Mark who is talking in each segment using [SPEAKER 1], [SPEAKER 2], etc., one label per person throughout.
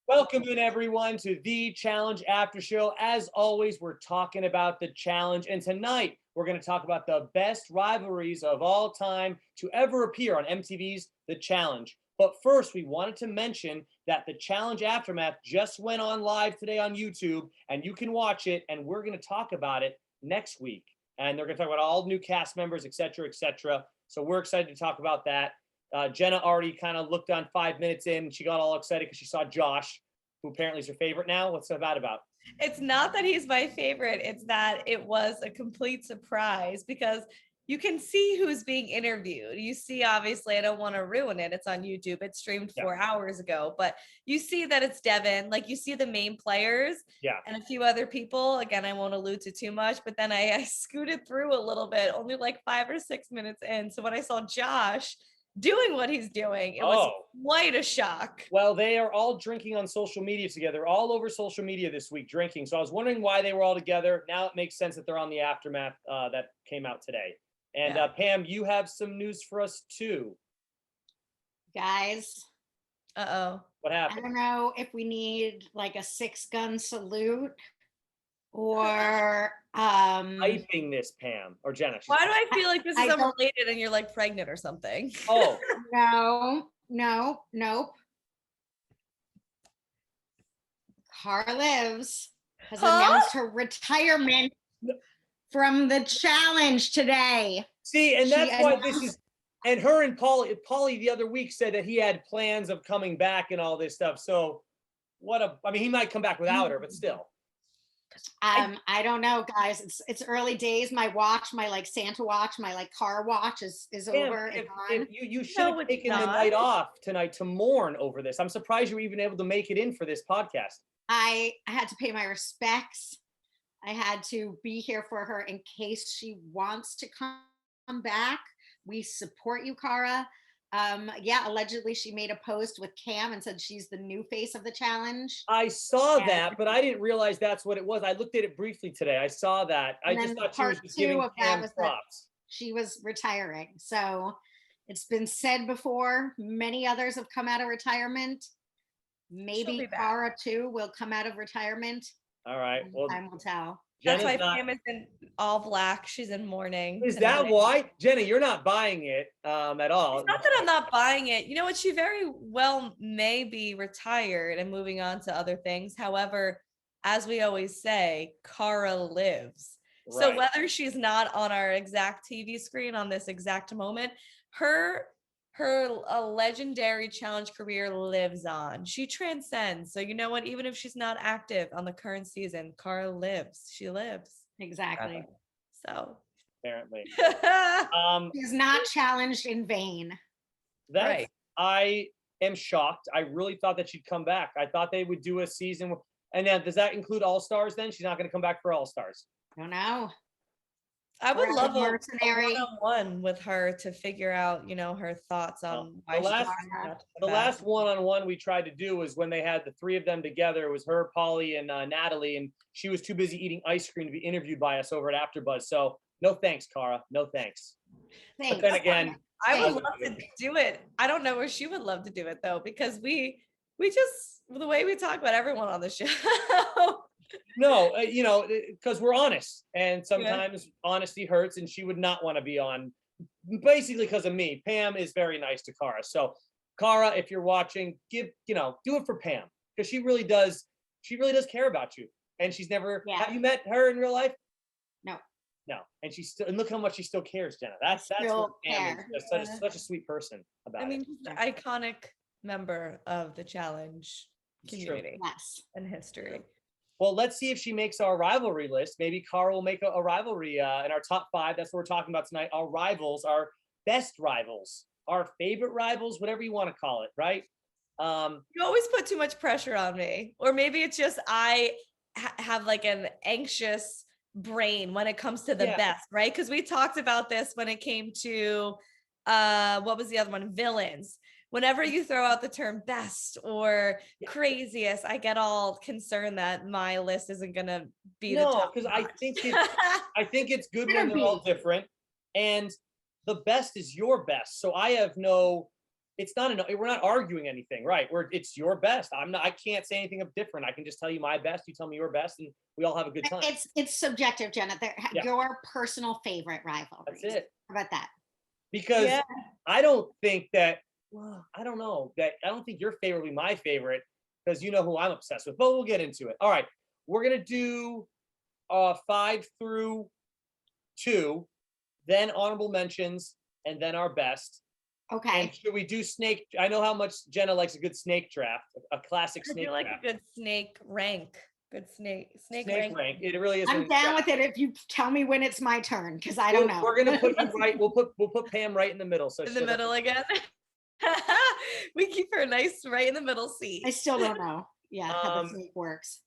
[SPEAKER 1] Welcome in everyone to the Challenge After Show. As always, we're talking about the challenge, and tonight we're going to talk about the best rivalries of all time to ever appear on MTV's The Challenge. But first, we wanted to mention that the Challenge Aftermath just went on live today on YouTube, and you can watch it, and we're going to talk about it next week. And they're going to talk about all new cast members, etc., etc. So we're excited to talk about that. Jenna already kind of looked on 5 minutes in, and she got all excited because she saw Josh, who apparently is her favorite now. What's that about?
[SPEAKER 2] It's not that he's my favorite. It's that it was a complete surprise because you can see who's being interviewed. You see, obviously, I don't want to ruin it. It's on YouTube. It streamed 4 hours ago, but you see that it's Devin. Like, you see the main players and a few other people. Again, I won't allude to too much, but then I scooted through a little bit, only like 5 or 6 minutes in. So when I saw Josh doing what he's doing, it was quite a shock.
[SPEAKER 1] Well, they are all drinking on social media together, all over social media this week, drinking. So I was wondering why they were all together. Now it makes sense that they're on the Aftermath that came out today. And Pam, you have some news for us too.
[SPEAKER 3] Guys.
[SPEAKER 1] What happened?
[SPEAKER 3] I don't know if we need like a 6-gun salute or
[SPEAKER 1] hyping this, Pam or Jenna.
[SPEAKER 2] Why do I feel like this is unrelated and you're like pregnant or something?
[SPEAKER 1] Oh.
[SPEAKER 3] Nope. Cara has announced her retirement from the challenge today.
[SPEAKER 1] See, and that's why this is, and her and Paulie the other week said that he had plans of coming back and all this stuff. So I mean, he might come back without her, but still.
[SPEAKER 3] I don't know, guys. It's early days. My watch, my like Santa watch, my like car watch is over.
[SPEAKER 1] If you should have taken the night off tonight to mourn over this. I'm surprised you were even able to make it in for this podcast.
[SPEAKER 3] I had to pay my respects. I had to be here for her in case she wants to come back. We support you, Cara. Allegedly she made a post with Cam and said she's the new face of the challenge.
[SPEAKER 1] I saw that, but I didn't realize that's what it was. I looked at it briefly today. I saw that. I just thought she was just giving Cam props.
[SPEAKER 3] She was retiring. So it's been said before. Many others have come out of retirement. Maybe Cara too will come out of retirement.
[SPEAKER 1] All right. Well,
[SPEAKER 3] time will tell.
[SPEAKER 2] That's why Pam is in all black. She's in mourning.
[SPEAKER 1] Is that why? Jenna, you're not buying it at all.
[SPEAKER 2] It's not that I'm not buying it. You know what? She very well may be retired and moving on to other things. However, as we always say, Cara lives. Right. So whether she's not on our exact TV screen on this exact moment, her legendary challenge career lives on. She transcends. So you know what? Even if she's not active on the current season, Cara lives. She lives.
[SPEAKER 3] Exactly.
[SPEAKER 2] So
[SPEAKER 1] apparently,
[SPEAKER 3] she's not challenged in vain.
[SPEAKER 1] That's right. I am shocked. I really thought that she'd come back. I thought they would do a season. And then does that include All Stars? Then she's not going to come back for All Stars.
[SPEAKER 3] I don't know.
[SPEAKER 2] I would love a one-on-one with her to figure out, her thoughts on why
[SPEAKER 1] the last one-on-one we tried to do was when they had the 3 of them together. It was her, Paulie, and Natalie, and she was too busy eating ice cream to be interviewed by us over at AfterBuzz. So no thanks, Cara. No thanks. But then again,
[SPEAKER 2] I would love to do it. I don't know where she would love to do it though, because we just, the way we talk about everyone on the show.
[SPEAKER 1] No, because we're honest, and sometimes honesty hurts, and she would not want to be on, basically because of me. Pam is very nice to Cara. So, Cara, if you're watching, do it for Pam, because she really does care about you, and she's never. Yeah. Have you met her in real life?
[SPEAKER 3] No.
[SPEAKER 1] And she's still, and look how much she still cares, Jenna. That's what Pam is. Such a sweet person about it.
[SPEAKER 2] I mean, she's an iconic member of the challenge community and history.
[SPEAKER 1] Well, let's see if she makes our rivalry list. Maybe Cara will make a rivalry in our top 5. That's what we're talking about tonight. Our rivals, our best rivals, our favorite rivals, whatever you want to call it, right?
[SPEAKER 2] You always put too much pressure on me. Or maybe it's just I have like an anxious brain when it comes to the best, right? Because we talked about this when it came to, what was the other one? Villains. Whenever you throw out the term best or craziest, I get all concerned that my list isn't going to be the top.
[SPEAKER 1] Because I think it's good when they're all different. And the best is your best. So I have no it's not we're not arguing anything, right? It's your best. I can't say anything different. I can just tell you my best. You tell me your best, and we all have a good time.
[SPEAKER 3] It's subjective, Jenna.
[SPEAKER 1] Yeah.
[SPEAKER 3] Your personal favorite rivalries.
[SPEAKER 1] That's it.
[SPEAKER 3] How about that?
[SPEAKER 1] Because I don't think that. Well, I don't know that. I don't think your favorite will be my favorite because you know who I'm obsessed with. But we'll get into it. All right, we're gonna do 5 through 2, then honorable mentions, and then our best.
[SPEAKER 3] Okay.
[SPEAKER 1] And should we do snake? I know how much Jenna likes a good snake draft, a classic snake
[SPEAKER 2] I do like
[SPEAKER 1] draft.
[SPEAKER 2] a good snake rank. Good snake
[SPEAKER 1] rank. It really is.
[SPEAKER 3] I'm down with it if you tell me when it's my turn, because I don't know.
[SPEAKER 1] We're gonna put you right. We'll put Pam right in the middle. So
[SPEAKER 2] in the middle again. We keep her nice right in the middle seat.
[SPEAKER 3] I still don't know. Yeah, how the snake works.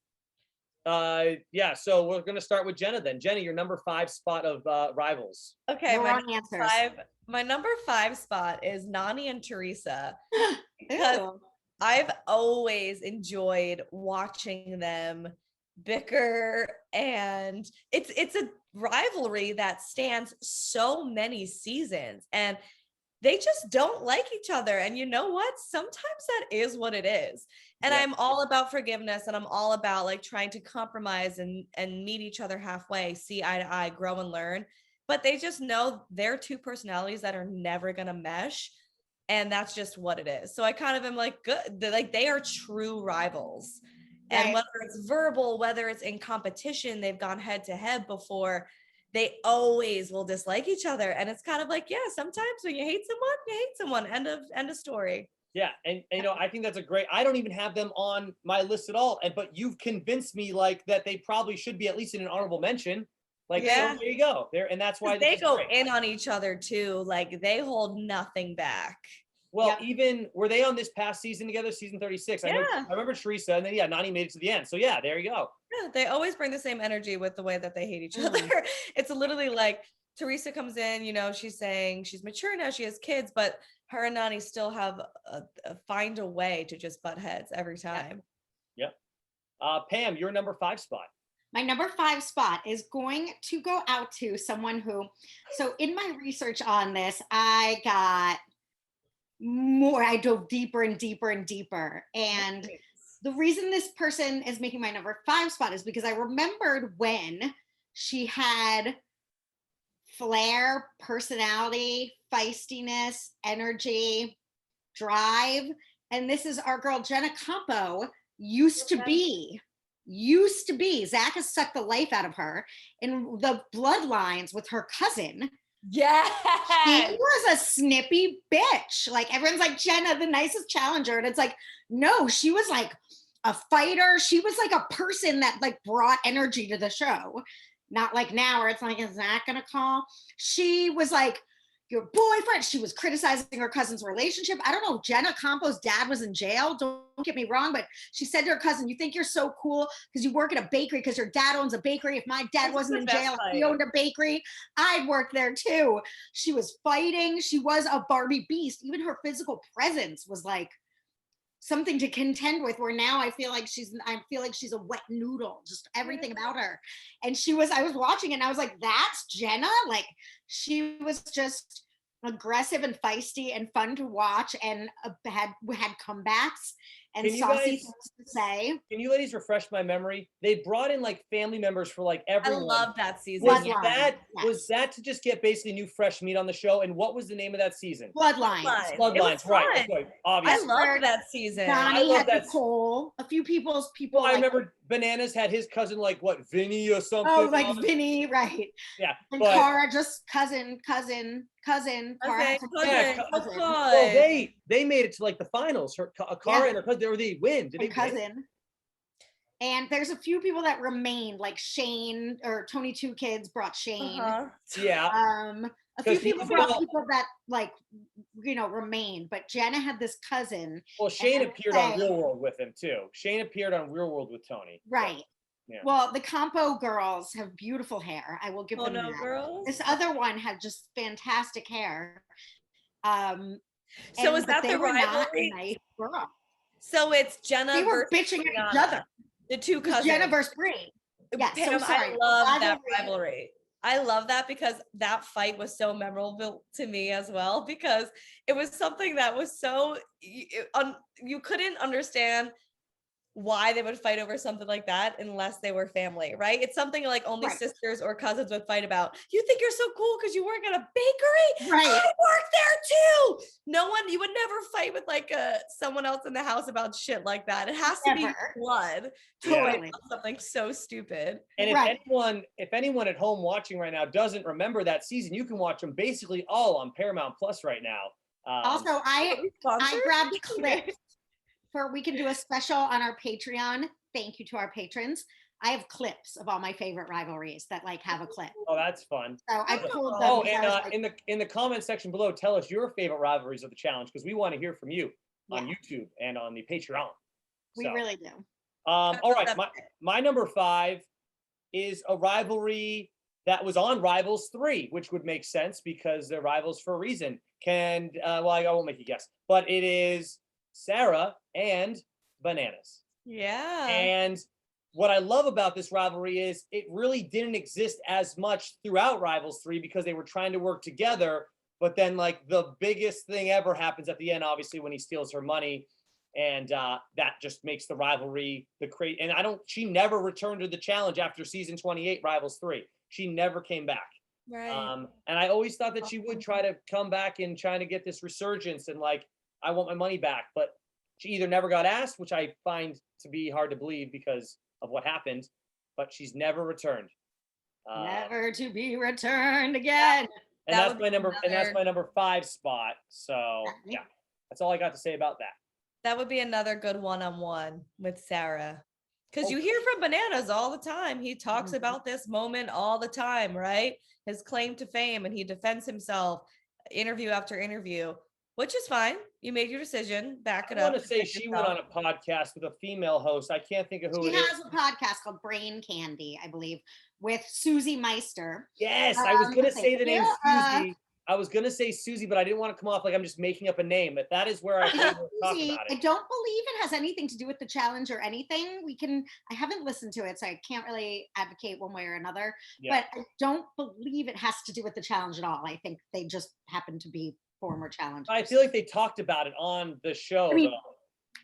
[SPEAKER 1] Yeah. So we're gonna start with Jenna then. Jenna, your number 5 spot of Rivals.
[SPEAKER 2] Okay,
[SPEAKER 3] No wrong answers.
[SPEAKER 2] my number 5 spot is Nani and Teresa.
[SPEAKER 3] Ew.
[SPEAKER 2] I've always enjoyed watching them bicker, and it's a rivalry that stands so many seasons, and they just don't like each other. And you know what? Sometimes that is what it is. And I'm all about forgiveness, and I'm all about like trying to compromise and meet each other halfway, see eye to eye, grow and learn. But they just know they're two personalities that are never gonna mesh. And that's just what it is. So I kind of am like, good. They are true rivals.
[SPEAKER 3] Right.
[SPEAKER 2] And whether it's verbal, whether it's in competition, they've gone head to head before, they always will dislike each other. And it's kind of like, yeah, sometimes when you hate someone, you hate someone. End of story.
[SPEAKER 1] Yeah, and you know, I think that's a great. I don't even have them on my list at all, but you've convinced me like that they probably should be at least in an honorable mention. Like, so there you go. There, and that's why
[SPEAKER 2] they go in on each other too. Like they hold nothing back.
[SPEAKER 1] Well, even were they on this past season together, season 36?
[SPEAKER 2] Yeah.
[SPEAKER 1] I remember Teresa, and then Nani made it to the end. So yeah, there you go.
[SPEAKER 2] Yeah, they always bring the same energy with the way that they hate each other. It's literally like Teresa comes in, you know, she's saying she's mature now, she has kids, but her and Nani still have find a way to just butt heads every time.
[SPEAKER 1] Yep. Pam, your number 5 spot.
[SPEAKER 3] My number 5 spot is going to go out to someone who, so in my research on this, I dove deeper and deeper and deeper. And the reason this person is making my number 5 spot is because I remembered when she had flair, personality, feistiness, energy, drive. And this is our girl, Jenna Campo, used to be. Zach has sucked the life out of her in the bloodlines with her cousin.
[SPEAKER 2] Yeah,
[SPEAKER 3] she was a snippy bitch. Like everyone's like, Jenna, the nicest challenger, and it's like, no, she was like a fighter. She was like a person that like brought energy to the show. Not like now where it's like, is Zach gonna call? She was like your boyfriend. She was criticizing her cousin's relationship. I don't know. Jenna Campo's dad was in jail. Don't get me wrong, but she said to her cousin, you think you're so cool because you work at a bakery because your dad owns a bakery. If my dad wasn't in jail, he owned a bakery, I'd work there too. She was fighting. She was a Barbie beast. Even her physical presence was like something to contend with, where now I feel like she's a wet noodle, just everything about her. And I was watching it and I was like, that's Jenna? Like she was just aggressive and feisty and fun to watch, and had comebacks and saucy things to say.
[SPEAKER 1] Can you ladies refresh my memory? They brought in like family members for like everyone.
[SPEAKER 2] I love that season.
[SPEAKER 1] Was that to just get basically new fresh meat on the show? And what was the name of that season?
[SPEAKER 3] Bloodlines,
[SPEAKER 1] right? Okay, obviously.
[SPEAKER 2] I loved that season.
[SPEAKER 3] Donnie had Nicole. A few people.
[SPEAKER 1] Well, I remember Bananas had his cousin like what, Vinny or something.
[SPEAKER 3] Oh, like Vinny, right?
[SPEAKER 1] Yeah.
[SPEAKER 3] And Cara, just cousin.
[SPEAKER 2] Okay,
[SPEAKER 3] cousin.
[SPEAKER 1] Well, they made it to like the finals. Cara and her cousin, they win. Did they
[SPEAKER 3] cousin?
[SPEAKER 1] Win?
[SPEAKER 3] And there's a few people that remained, like Shane or Tony Two Kids brought Shane.
[SPEAKER 1] Yeah.
[SPEAKER 3] A few people brought people that like, you know, remained, but Jenna had this cousin.
[SPEAKER 1] Well, Shane appeared on Real World with him too. Shane appeared on Real World with Tony.
[SPEAKER 3] Right. So, yeah. Well, the Campo girls have beautiful hair. I will give them that.
[SPEAKER 2] Girls?
[SPEAKER 3] This other one had just fantastic hair.
[SPEAKER 2] So is that the rivalry?
[SPEAKER 3] Nice girl.
[SPEAKER 2] So it's Jenna.
[SPEAKER 3] They were bitching at each other.
[SPEAKER 2] The two cousins.
[SPEAKER 3] Jenna versus Brie. Yes,
[SPEAKER 2] Pam,
[SPEAKER 3] so sorry.
[SPEAKER 2] I love that rivalry. I love that because that fight was so memorable to me as well, because it was something that was so you couldn't understand why they would fight over something like that unless they were family, right? It's something like only
[SPEAKER 3] Right.
[SPEAKER 2] sisters or cousins would fight about. You think you're so cool because you work at a bakery?
[SPEAKER 3] Right.
[SPEAKER 2] I work there too. No one, you would never fight with like someone else in the house about shit like that. It has to be
[SPEAKER 3] Never.
[SPEAKER 2] blood to
[SPEAKER 1] Yeah.
[SPEAKER 2] fight
[SPEAKER 3] Totally.
[SPEAKER 2] about something so stupid.
[SPEAKER 1] And
[SPEAKER 3] Right.
[SPEAKER 1] if anyone at home watching right now doesn't remember that season, you can watch them basically all on Paramount Plus right now.
[SPEAKER 3] Also,
[SPEAKER 2] Are
[SPEAKER 3] I
[SPEAKER 2] we sponsored?
[SPEAKER 3] grabbed clips for, we can do a special on our Patreon. Thank you to our patrons. I have clips of all my favorite rivalries that like have a clip.
[SPEAKER 1] Oh, that's fun.
[SPEAKER 3] So I pulled them.
[SPEAKER 1] Oh,
[SPEAKER 3] because
[SPEAKER 1] and
[SPEAKER 3] I was like,
[SPEAKER 1] in the comment section below, tell us your favorite rivalries of the challenge, because we want to hear from you on
[SPEAKER 3] Yeah.
[SPEAKER 1] YouTube and on the Patreon.
[SPEAKER 3] we
[SPEAKER 1] So,
[SPEAKER 3] really do.
[SPEAKER 1] all right, my number 5 is a rivalry that was on Rivals 3, which would make sense because they're rivals for a reason. Well, I won't make you guess, but it is Sarah and Bananas.
[SPEAKER 2] Yeah.
[SPEAKER 1] And what I love about this rivalry is it really didn't exist as much throughout Rivals 3 because they were trying to work together. But then, like, the biggest thing ever happens at the end, obviously, when he steals her money. And that just makes the rivalry and she never returned to the challenge after season 28, Rivals 3. She never came back.
[SPEAKER 2] Right.
[SPEAKER 1] And I always thought that she would try to come back and try to get this resurgence and like, I want my money back. But she either never got asked, which I find to be hard to believe because of what happened, but she's never returned.
[SPEAKER 3] Never to be returned again.
[SPEAKER 1] And
[SPEAKER 2] That
[SPEAKER 1] that's
[SPEAKER 2] would
[SPEAKER 1] my
[SPEAKER 2] be
[SPEAKER 1] number, and that's
[SPEAKER 2] another-
[SPEAKER 1] my number 5 spot. So yeah, that's all I got to say about that.
[SPEAKER 2] That would be another good one-on-one with Sarah. Because
[SPEAKER 1] Oh,
[SPEAKER 2] you hear from Bananas all the time. He talks
[SPEAKER 3] Mhm.
[SPEAKER 2] about this moment all the time, right? His claim to fame, and he defends himself interview after interview, which is fine. You made your decision. Back it
[SPEAKER 1] I
[SPEAKER 2] up.
[SPEAKER 1] want to say
[SPEAKER 2] defend
[SPEAKER 1] she went on
[SPEAKER 2] yourself.
[SPEAKER 1] a podcast with a female host. I can't think of who
[SPEAKER 3] She
[SPEAKER 1] it is.
[SPEAKER 3] has a podcast called Brain Candy, I believe, with Susie Meister.
[SPEAKER 1] Yes, I was gonna say the name
[SPEAKER 3] yeah.
[SPEAKER 1] Susie. I was gonna say Susie, but I didn't want to come off like I'm just making up a name. But that is where I heard her talk
[SPEAKER 3] Susie,
[SPEAKER 1] about
[SPEAKER 3] I
[SPEAKER 1] it.
[SPEAKER 3] don't believe it has anything to do with the challenge or anything. I haven't listened to it, so I can't really advocate one way or another.
[SPEAKER 1] Yeah.
[SPEAKER 3] But I don't believe it has to do with the challenge at all. I think they just happen to be former challengers.
[SPEAKER 1] I feel like they talked about it on the show,
[SPEAKER 3] I mean,
[SPEAKER 1] though.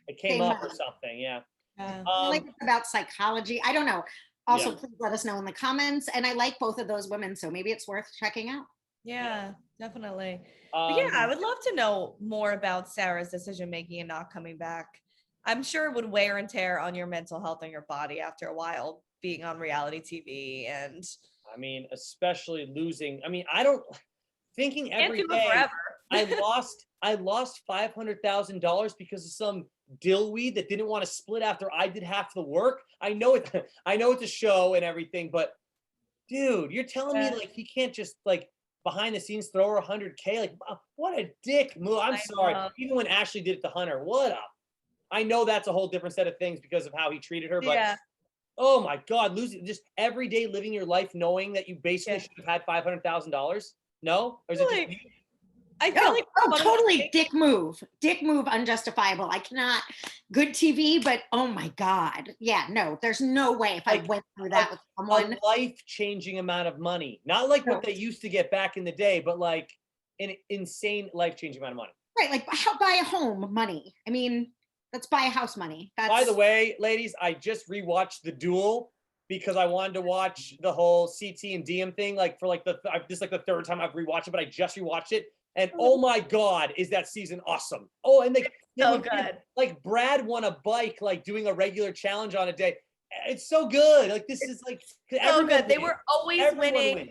[SPEAKER 1] It came
[SPEAKER 3] they
[SPEAKER 1] up or
[SPEAKER 3] might.
[SPEAKER 1] something. Yeah.
[SPEAKER 2] Yeah.
[SPEAKER 3] I feel like it's about psychology. I don't know. Also,
[SPEAKER 1] Yeah.
[SPEAKER 3] please let us know in the comments. And I like both of those women, so maybe it's worth checking out.
[SPEAKER 2] Yeah, definitely. But yeah, I would love to know more about Sarah's decision making and not coming back. I'm sure it would wear and tear on your mental health and your body after a while being on reality TV. And
[SPEAKER 1] I mean, especially losing. I mean, I don't thinking
[SPEAKER 2] can't
[SPEAKER 1] every
[SPEAKER 2] do it
[SPEAKER 1] day.
[SPEAKER 2] forever.
[SPEAKER 1] I lost $500,000 because of some dillweed that didn't want to split after I did half the work. I know it's a show and everything, but dude, you're telling me like he can't just like behind the scenes throw her $100K? Like, what a dick move. I'm sorry. Even when Ashley did it to Hunter, I know that's a whole different set of things because of how he treated her, but
[SPEAKER 2] Yeah.
[SPEAKER 1] oh my God, losing just every day living your life knowing that you basically should have had $500,000. No? Or is it just
[SPEAKER 2] Really?
[SPEAKER 1] me?
[SPEAKER 2] I feel like
[SPEAKER 3] Oh,
[SPEAKER 2] one of the
[SPEAKER 3] totally
[SPEAKER 2] things-
[SPEAKER 3] dick move. Dick move, unjustifiable. I cannot. Good TV, but oh my God. Yeah, no, there's no way if I
[SPEAKER 1] Like,
[SPEAKER 3] went through that with
[SPEAKER 1] A
[SPEAKER 3] someone.
[SPEAKER 1] life-changing amount of money. Not like
[SPEAKER 3] No.
[SPEAKER 1] what they used to get back in the day, but like an insane life-changing amount of money.
[SPEAKER 3] Right, like how buy a home money. I mean, let's buy a house money. That's
[SPEAKER 1] By the way, ladies, I just rewatched The Duel because I wanted to watch the whole CT and DM thing. Like for like this is like the third time I've rewatched it, but I just rewatched it. And oh my God, is that season awesome? Oh, and they
[SPEAKER 2] so good.
[SPEAKER 1] Like Brad won a bike, like doing a regular challenge on a day. It's so good. Like this is like
[SPEAKER 2] So
[SPEAKER 1] everyone
[SPEAKER 2] good. They
[SPEAKER 1] wins.
[SPEAKER 2] were always
[SPEAKER 1] Everyone
[SPEAKER 2] winning.
[SPEAKER 1] wins.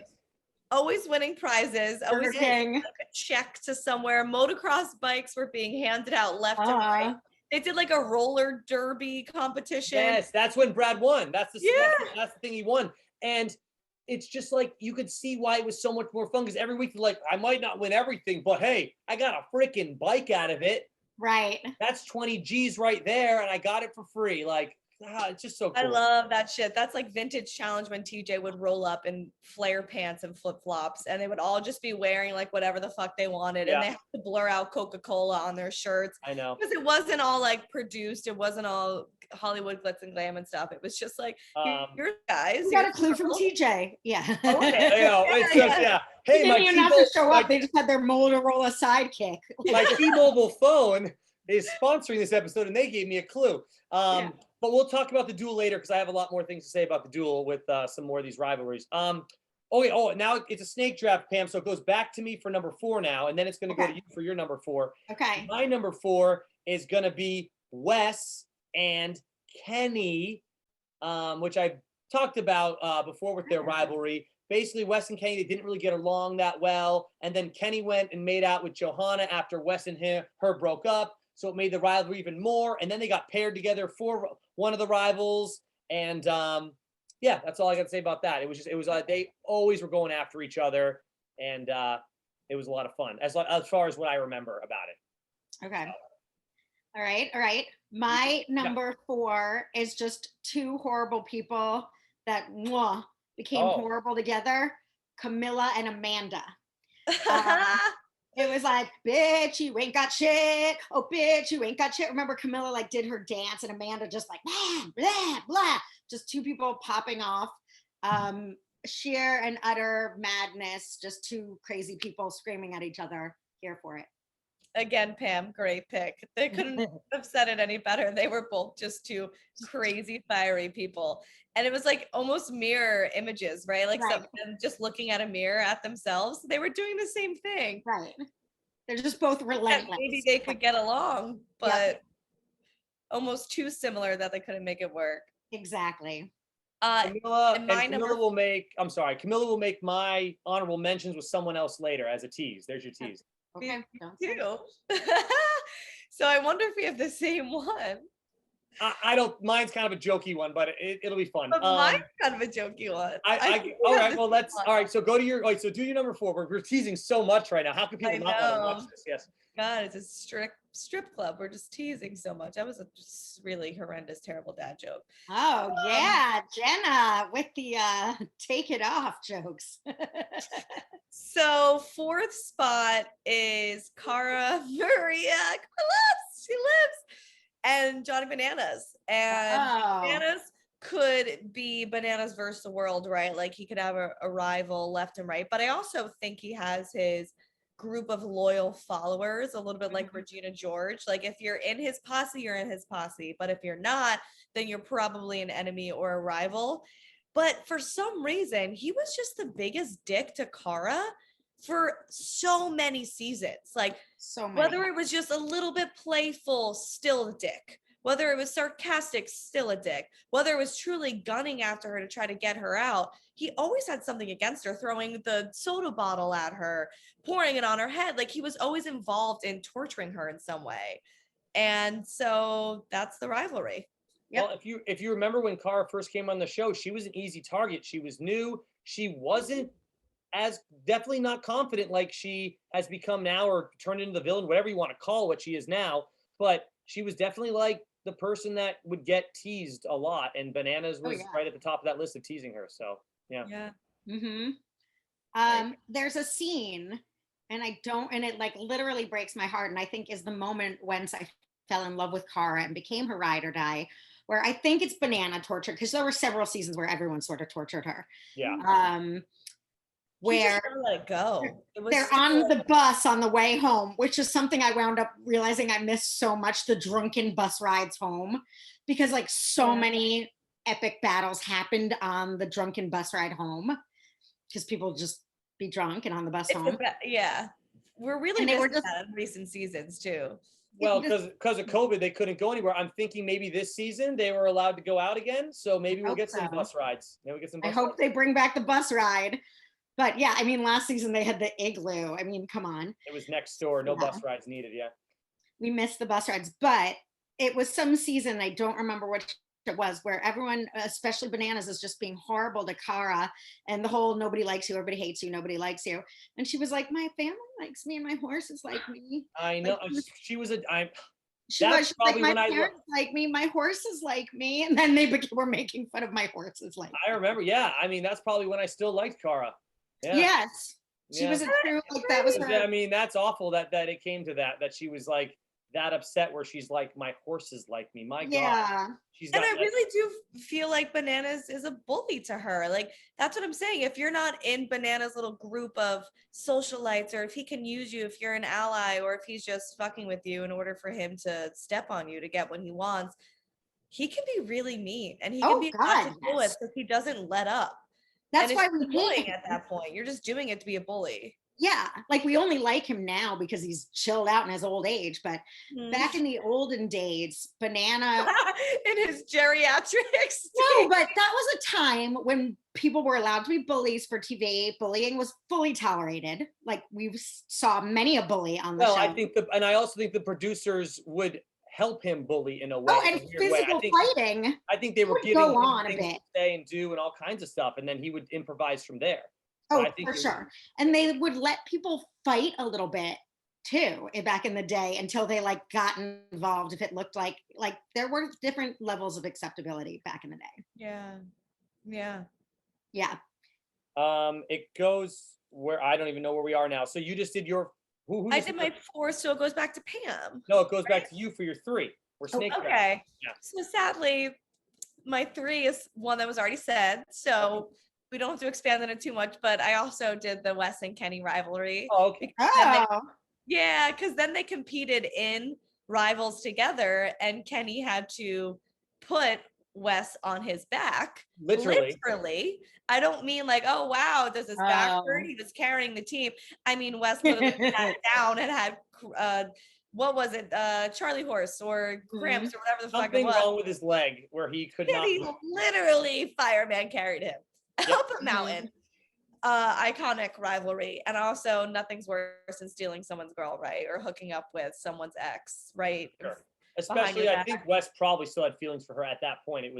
[SPEAKER 2] Always winning prizes, always
[SPEAKER 3] Burger
[SPEAKER 2] getting
[SPEAKER 3] King.
[SPEAKER 2] a check to somewhere. Motocross bikes were being handed out left and right. They did like a roller derby competition.
[SPEAKER 1] Yes, that's when Brad won. That's the thing he won. And it's just like you could see why it was so much more fun because every week you're like, I might not win everything, but hey, I got a freaking bike out of it.
[SPEAKER 3] Right.
[SPEAKER 1] That's 20 G's right there, and I got it for free. Like, It's just so cool.
[SPEAKER 2] I love that shit. That's like vintage challenge when TJ would roll up in flare pants and flip flops, and they would all just be wearing like whatever the fuck they wanted, and they had to blur out Coca-Cola on their shirts.
[SPEAKER 1] I know,
[SPEAKER 2] because it wasn't all like produced. It wasn't all Hollywood glitz and glam and stuff. It was just like, here guys.
[SPEAKER 3] You got a clue from TJ. Yeah.
[SPEAKER 2] Okay.
[SPEAKER 1] It's just Hey,
[SPEAKER 3] they didn't even have to show up. They just had their Motorola sidekick.
[SPEAKER 1] My T-Mobile phone is sponsoring this episode, and they gave me a clue. But we'll talk about the duel later because I have a lot more things to say about the duel with some more of these rivalries. Now it's a snake draft, Pam. So it goes back to me for number 4 now, and then it's going to go to you for your number 4.
[SPEAKER 3] Okay.
[SPEAKER 1] My number 4 is going to be Wes and Kenny, which I talked about before with their rivalry. Basically, Wes and Kenny, they didn't really get along that well. And then Kenny went and made out with Johanna after Wes and her broke up. So it made the rivalry even more. And then they got paired together for one of the rivals. And that's all I got to say about that. They always were going after each other. And it was a lot of fun as far as what I remember about it.
[SPEAKER 3] Okay. All right. My number 4 is just 2 horrible people that became horrible together. Camilla and Amanda. It was like, bitch, you ain't got shit. Oh, bitch, you ain't got shit. Remember Camilla like did her dance and Amanda just like, blah, blah, blah. Just 2 people popping off. Sheer and utter madness. Just 2 crazy people screaming at each other. Here for it.
[SPEAKER 2] Again, Pam, great pick. They couldn't have said it any better. They were both just 2 crazy, fiery people. And it was like almost mirror images, right? Like some of them just looking at a mirror at themselves. They were doing the same thing.
[SPEAKER 3] Right. They're just both relentless.
[SPEAKER 2] Maybe they could get along, but almost too similar that they couldn't make it work.
[SPEAKER 3] Exactly.
[SPEAKER 1] Camilla will make my honorable mentions with someone else later as a tease. There's your tease.
[SPEAKER 3] Okay.
[SPEAKER 2] So I wonder if we have the same one.
[SPEAKER 1] I don't. Mine's kind of a jokey one, but it'll be fun.
[SPEAKER 2] But mine's kind of a jokey one.
[SPEAKER 1] All right. Well, let's. All right. So go to your. So do your number 4. We're teasing so much right now. How can people not want to watch this? Yes.
[SPEAKER 2] God, it's a strict strip club. We're just teasing so much. That was a just really horrendous, terrible dad joke.
[SPEAKER 3] Oh yeah, Jenna with the take it off jokes.
[SPEAKER 2] So 4th spot is Cara Maria. She lives. And Johnny Bananas. And Bananas could be Bananas versus the world, right? Like he could have a rival left and right. But I also think he has his group of loyal followers, a little bit like Regina George. Like if you're in his posse, you're in his posse. But if you're not, then you're probably an enemy or a rival. But for some reason, he was just the biggest dick to Cara for so many seasons. Like whether it was just a little bit playful, still a dick. Whether it was sarcastic, still a dick. Whether it was truly gunning after her to try to get her out, he always had something against her, throwing the soda bottle at her, pouring it on her head. Like he was always involved in torturing her in some way. And so that's the rivalry.
[SPEAKER 1] Yep. Well, if you remember when Cara first came on the show, she was an easy target. She was new. She wasn't as definitely not confident like she has become now or turned into the villain, whatever you want to call what she is now. But she was definitely like the person that would get teased a lot, and Bananas was right at the top of that list of teasing her. So yeah.
[SPEAKER 3] There's a scene, and it like literally breaks my heart, and I think is the moment when I fell in love with Cara and became her ride or die, where I think it's banana torture, because there were several seasons where everyone sort of tortured her. Where
[SPEAKER 2] let it go.
[SPEAKER 3] They're on the bus on the way home, which is something I wound up realizing I missed so much, the drunken bus rides home, because like so many epic battles happened on the drunken bus ride home, because people just be drunk and on the bus home.
[SPEAKER 2] We're really missing that in recent seasons too.
[SPEAKER 1] Well, because of COVID, they couldn't go anywhere. I'm thinking maybe this season they were allowed to go out again, so maybe we'll get some bus rides.
[SPEAKER 3] I hope they bring back the bus ride. But yeah, I mean, last season they had the igloo. I mean, come on.
[SPEAKER 1] It was next door. No bus rides needed. Yeah.
[SPEAKER 3] We missed the bus rides, but it was some season, I don't remember which it was, where everyone, especially Bananas, is just being horrible to Cara, and the whole nobody likes you, everybody hates you, nobody likes you. And she was like, my family likes me and my horses like me.
[SPEAKER 1] I know.
[SPEAKER 3] Like,
[SPEAKER 1] she was
[SPEAKER 3] She
[SPEAKER 1] That's
[SPEAKER 3] was. She's like,
[SPEAKER 1] probably
[SPEAKER 3] my
[SPEAKER 1] when I
[SPEAKER 3] parents like me, my horses like me, and then they were making fun of my horses like.
[SPEAKER 1] I remember. Yeah, I mean, that's probably when I still liked Cara. Yeah,
[SPEAKER 3] Yes, she
[SPEAKER 1] yeah.
[SPEAKER 3] was a true like that was her.
[SPEAKER 1] I mean, that's awful that it came to that. That she was like that upset where she's like, my horses like me. My God,
[SPEAKER 3] Yeah,
[SPEAKER 1] she's
[SPEAKER 2] And
[SPEAKER 1] got.
[SPEAKER 2] I really do feel like Bananas is a bully to her. Like, that's what I'm saying. If you're not in Bananas' little group of socialites, or if he can use you, if you're an ally, or if he's just fucking with you in order for him to step on you to get what he wants, he can be really mean and he can
[SPEAKER 3] oh
[SPEAKER 2] be hard
[SPEAKER 3] God,
[SPEAKER 2] to deal with
[SPEAKER 3] yes.
[SPEAKER 2] because he doesn't let up.
[SPEAKER 3] That's
[SPEAKER 2] And it's
[SPEAKER 3] why we hate
[SPEAKER 2] annoying
[SPEAKER 3] him.
[SPEAKER 2] at that point. You're just doing it to be a bully.
[SPEAKER 3] Yeah, like we only like him now because he's chilled out in his old age. But back in the olden days, Banana.
[SPEAKER 2] In his geriatrics.
[SPEAKER 3] No, but that was a time when people were allowed to be bullies for TV. Bullying was fully tolerated. Like we saw many a bully on the
[SPEAKER 1] Well,
[SPEAKER 3] show.
[SPEAKER 1] I also think the producers would help him bully in a way.
[SPEAKER 3] Oh, and
[SPEAKER 1] in a weird way.
[SPEAKER 3] physical fighting.
[SPEAKER 1] I think they were
[SPEAKER 3] would
[SPEAKER 1] giving
[SPEAKER 3] go
[SPEAKER 1] him
[SPEAKER 3] on a
[SPEAKER 1] things
[SPEAKER 3] bit.
[SPEAKER 1] to say and do and all kinds of stuff, and then he would improvise from there.
[SPEAKER 3] So
[SPEAKER 1] Oh,
[SPEAKER 3] I think for sure. And they would let people fight a little bit too back in the day until they like got involved if it looked like there were different levels of acceptability back in the day.
[SPEAKER 2] Yeah. Yeah.
[SPEAKER 3] Yeah.
[SPEAKER 1] It goes where I don't even know where we are now. So you just did your who
[SPEAKER 2] I
[SPEAKER 1] just
[SPEAKER 2] did my 4, so it goes back to Pam.
[SPEAKER 1] No, it goes back to you for your 3. We're snake draft.
[SPEAKER 2] Okay.
[SPEAKER 1] Yeah.
[SPEAKER 2] So sadly, my 3 is one that was already said. So we don't have to expand on it too much, but I also did the Wes and Kenny rivalry.
[SPEAKER 1] Oh, okay.
[SPEAKER 2] Because then they competed in Rivals together, and Kenny had to put Wes on his back. Literally. I don't mean like, oh wow, does his back hurt? He was carrying the team. I mean, Wes literally sat down and had what was it? Charlie horse or cramps or whatever the fuck it was.
[SPEAKER 1] Something wrong with his leg where he could not.
[SPEAKER 2] He literally fireman carried him up a mountain. Iconic rivalry. And also, nothing's worse than stealing someone's girl, right? Or hooking up with someone's ex, right?
[SPEAKER 1] Sure. Especially, I think Wes probably still had feelings for her at that point. It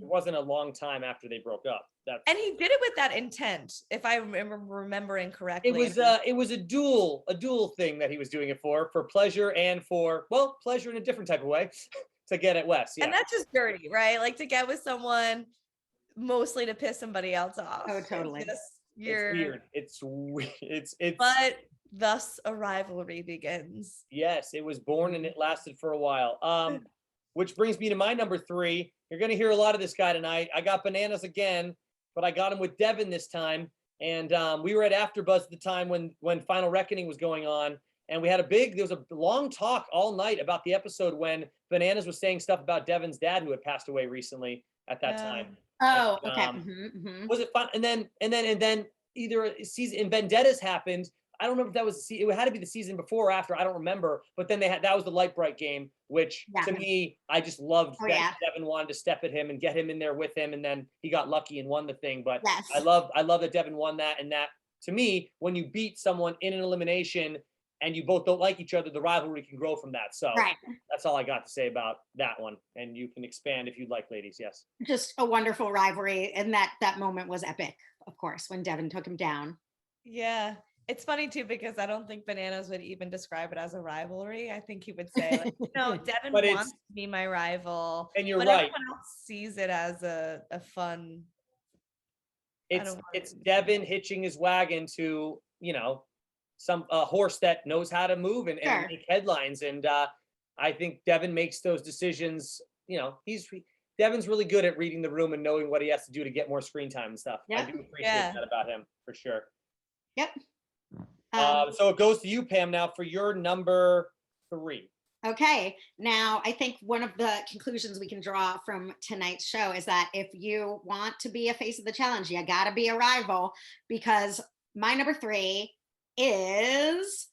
[SPEAKER 1] wasn't a long time after they broke up.
[SPEAKER 2] And he did it with that intent, if I remember remembering correctly.
[SPEAKER 1] It was a dual thing that he was doing it for pleasure and for pleasure in a different type of way to get at Wes. Yeah.
[SPEAKER 2] And that's just dirty, right? Like to get with someone mostly to piss somebody else off.
[SPEAKER 3] Oh, totally.
[SPEAKER 1] It's weird. It's
[SPEAKER 2] But thus a rivalry begins.
[SPEAKER 1] Yes, it was born and it lasted for a while. Which brings me to my number 3. You're going to hear a lot of this guy tonight. I got Bananas again, but I got him with Devin this time. And we were at AfterBuzz at the time when Final Reckoning was going on. And we had there was a long talk all night about the episode when Bananas was saying stuff about Devin's dad who had passed away recently at that time.
[SPEAKER 3] Oh, okay.
[SPEAKER 1] Was it fun? And then either season in Vendettas happened. I don't remember if that was it had to be the season before or after. I don't remember. But then that was the Light Bright game, which to me, I just loved that Devin wanted to step at him and get him in there with him, and then he got lucky and won the thing. But I love that Devin won that, and that to me, when you beat someone in an elimination and you both don't like each other, the rivalry can grow from that. So that's all I got to say about that one. And you can expand if you'd like, ladies. Yes.
[SPEAKER 3] Just a wonderful rivalry. And that moment was epic, of course, when Devin took him down.
[SPEAKER 2] Yeah. It's funny too, because I don't think Bananas would even describe it as a rivalry. I think he would say, like, no, Devin wants to be my rival.
[SPEAKER 1] And you're
[SPEAKER 2] but
[SPEAKER 1] right.
[SPEAKER 2] Everyone else sees it as a fun.
[SPEAKER 1] It's Devin hitching his wagon to, some horse that knows how to move and make headlines. And I think Devin makes those decisions. Devin's really good at reading the room and knowing what he has to do to get more screen time and stuff. I do appreciate that about him for sure.
[SPEAKER 3] Yep.
[SPEAKER 1] So it goes to you, Pam, now for your number 3.
[SPEAKER 3] Okay. Now, I think one of the conclusions we can draw from tonight's show is that if you want to be a face of the challenge, you got to be a rival, because my number 3 is,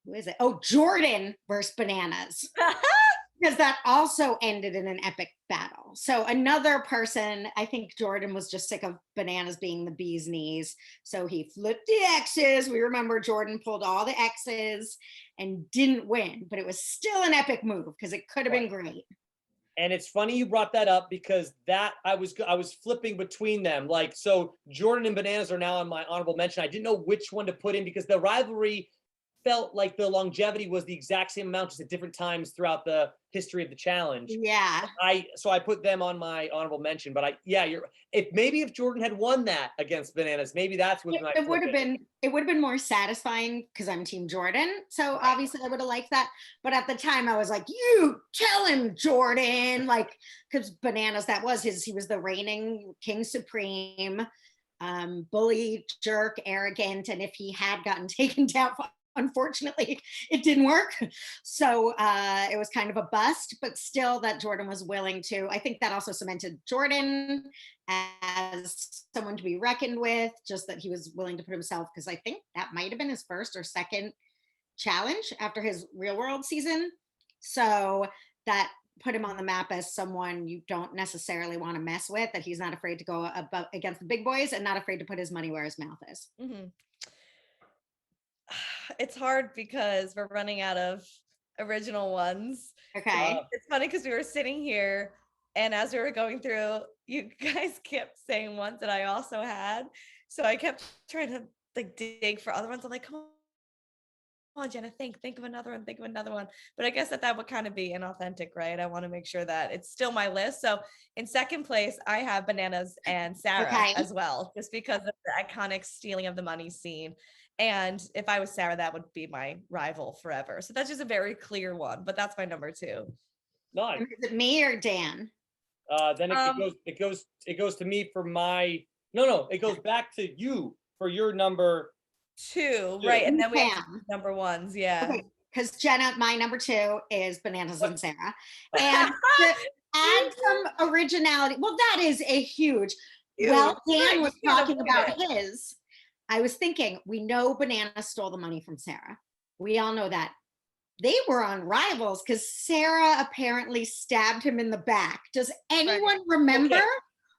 [SPEAKER 3] who is it? Oh, Jordan versus Bananas. Because that also ended in an epic battle. So another person, I think Jordan was just sick of Bananas being the bee's knees. So he flipped the X's. We remember Jordan pulled all the X's and didn't win, but it was still an epic move because it could have been great.
[SPEAKER 1] And it's funny you brought that up, because that I was flipping between them. Like, so Jordan and Bananas are now on my honorable mention. I didn't know which one to put in because the rivalry felt like the longevity was the exact same amount, just at different times throughout the history of the challenge.
[SPEAKER 3] Yeah.
[SPEAKER 1] So I put them on my honorable mention. But if Jordan had won that against Bananas, maybe that's what
[SPEAKER 3] It would have been more satisfying because I'm Team Jordan. So obviously I would have liked that. But at the time I was like, you tell him, Jordan, like, because Bananas, he was the reigning King Supreme, bully, jerk, arrogant. And if he had gotten taken down, unfortunately it didn't work. So it was kind of a bust, but still that Jordan was willing to. I think that also cemented Jordan as someone to be reckoned with, just that he was willing to put himself, because I think that might have been his first or second challenge after his Real World season. So that put him on the map as someone you don't necessarily want to mess with, that he's not afraid to go against the big boys and not afraid to put his money where his mouth is.
[SPEAKER 2] Mm-hmm. It's hard because we're running out of original ones.
[SPEAKER 3] Okay.
[SPEAKER 2] It's funny because we were sitting here and as we were going through, you guys kept saying ones that I also had. So I kept trying to like dig for other ones. I'm like, come on, Jenna, think of another one. But I guess that would kind of be inauthentic, right? I want to make sure that it's still my list. So in second place, I have Bananas and Sarah as well, just because of the iconic stealing of the money scene. And if I was Sarah, that would be my rival forever. So that's just a very clear one, but that's my number 2.
[SPEAKER 1] Nice.
[SPEAKER 3] Is it me or Dan?
[SPEAKER 1] Then it goes to me for my it goes back to you for your number
[SPEAKER 2] 2, right? And then we have number 1s, yeah.
[SPEAKER 3] Okay, because Jenna, my number 2 is Bananas and Sarah, and to add some originality. Well, that is a huge. Well, Dan was talking about his. I was thinking, we know Banana stole the money from Sarah. We all know that. They were on Rivals because Sarah apparently stabbed him in the back. Does anyone remember? Okay.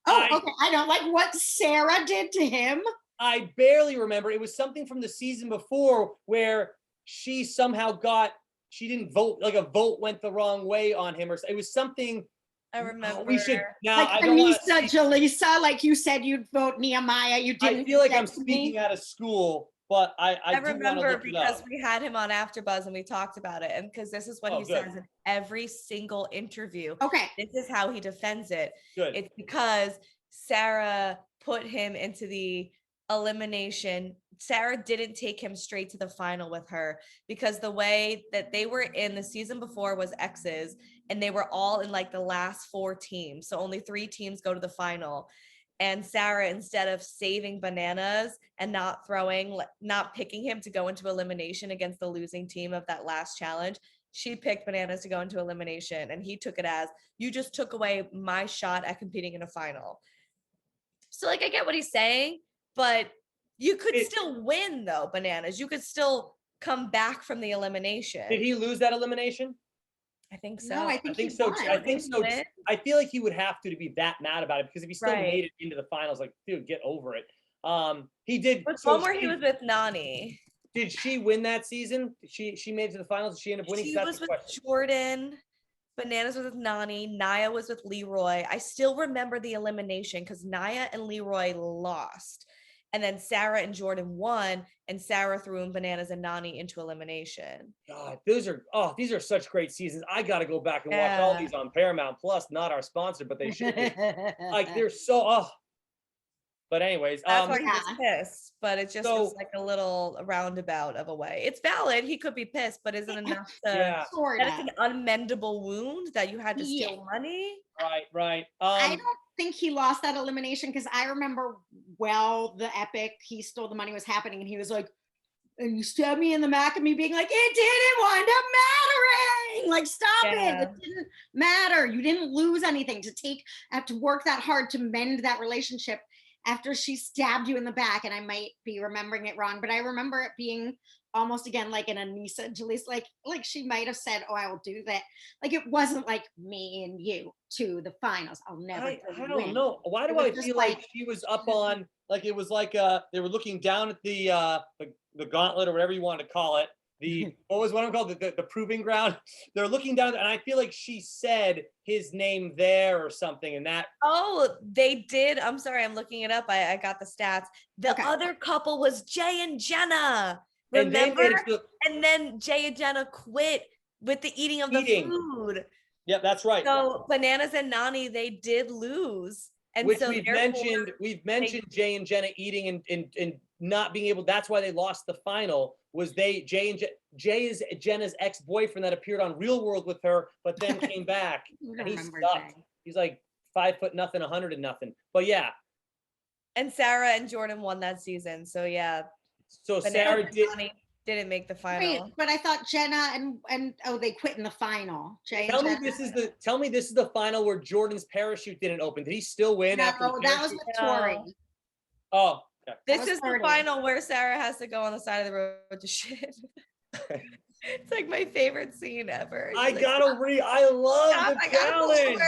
[SPEAKER 3] I don't like what Sarah did to him.
[SPEAKER 1] I barely remember. It was something from the season before where she somehow she didn't vote, like a vote went the wrong way on him, or it was something.
[SPEAKER 2] I remember.
[SPEAKER 1] We should now.
[SPEAKER 3] Like
[SPEAKER 1] I don't
[SPEAKER 3] Anissa, Jalisa, like you said, you'd vote Nehemiah. You didn't.
[SPEAKER 1] I feel like I'm speaking out of school, but I
[SPEAKER 2] remember because we had him on AfterBuzz and we talked about it, and because this is what he says in every single interview.
[SPEAKER 3] Okay,
[SPEAKER 2] this is how he defends it.
[SPEAKER 1] Good.
[SPEAKER 2] It's because Sarah put him into the elimination. Sarah didn't take him straight to the final with her because the way that they were in the season before was X's, and they were all in like the last 4 teams. So only 3 teams go to the final. And Sarah, instead of saving Bananas and not picking him to go into elimination against the losing team of that last challenge, she picked Bananas to go into elimination. And he took it as, you just took away my shot at competing in a final. So like, I get what he's saying, but you could still win though, Bananas. You could still come back from the elimination.
[SPEAKER 1] Did he lose that elimination?
[SPEAKER 2] I think so.
[SPEAKER 3] No, I think
[SPEAKER 1] so. I think so. I feel like he would have to be that mad about it because if he still made it into the finals, like, dude, get over it. He did.
[SPEAKER 2] But one where he was with Nani.
[SPEAKER 1] Did she win that season? She made it to the finals. Did she end up winning?
[SPEAKER 2] She was with Jordan. Bananas was with Nani. Naya was with Leroy. I still remember the elimination because Naya and Leroy lost. And then Sarah and Jordan won, and Sarah threw in Bananas and Nani into elimination.
[SPEAKER 1] God, these are such great seasons. I got to go back and watch all these on Paramount Plus, not our sponsor, but they should be. Like, they're so, But anyways.
[SPEAKER 2] That's why he was pissed, but it just was like a little roundabout of a way. It's valid. He could be pissed, but isn't enough to, that's an unmendable wound that you had to steal money.
[SPEAKER 1] Right.
[SPEAKER 3] I don't think he lost that elimination because I remember the epic he stole the money was happening and he was like, and you stabbed me in the back of me being like, it didn't wind up mattering. Like, stop it. It didn't matter. You didn't lose anything have to work that hard to mend that relationship after she stabbed you in the back. And I might be remembering it wrong, but I remember it being almost again like an Anissa Jalise, like she might have said, oh, I will do that. Like, it wasn't like me and you to the finals. I'll never
[SPEAKER 1] I don't know. Why do I feel like she was up on, like, it was like they were looking down at the gauntlet or whatever you want to call it. What was one of them called? The proving ground. They're looking down, and I feel like she said his name there or something, and that.
[SPEAKER 2] Oh, they did. I'm sorry, I'm looking it up. I got the stats. The other couple was Jay and Jenna. Remember?
[SPEAKER 1] And
[SPEAKER 2] And then Jay and Jenna quit with the eating of the food.
[SPEAKER 1] Yep, that's right.
[SPEAKER 2] So Bananas and Nani, they did lose. And
[SPEAKER 1] Which
[SPEAKER 2] so
[SPEAKER 1] we've mentioned Jay and Jenna eating and not being able, that's why they lost the final, was Jay is Jenna's ex-boyfriend that appeared on Real World with her, but then came back. And he sucked. He's like 5 foot nothing, 100 and nothing. But yeah.
[SPEAKER 2] And Sarah and Jordan won that season. So yeah.
[SPEAKER 1] So Sarah
[SPEAKER 2] didn't make the final.
[SPEAKER 3] Wait, but I thought Jenna and they quit in the final.
[SPEAKER 1] Tell me this is the final where Jordan's parachute didn't open. Did he still win?
[SPEAKER 3] No,
[SPEAKER 1] after
[SPEAKER 3] that was with Tori.
[SPEAKER 1] Oh, okay.
[SPEAKER 2] This is the final where Sarah has to go on the side of the road to shit. It's like my favorite scene ever.
[SPEAKER 1] I love the challenge.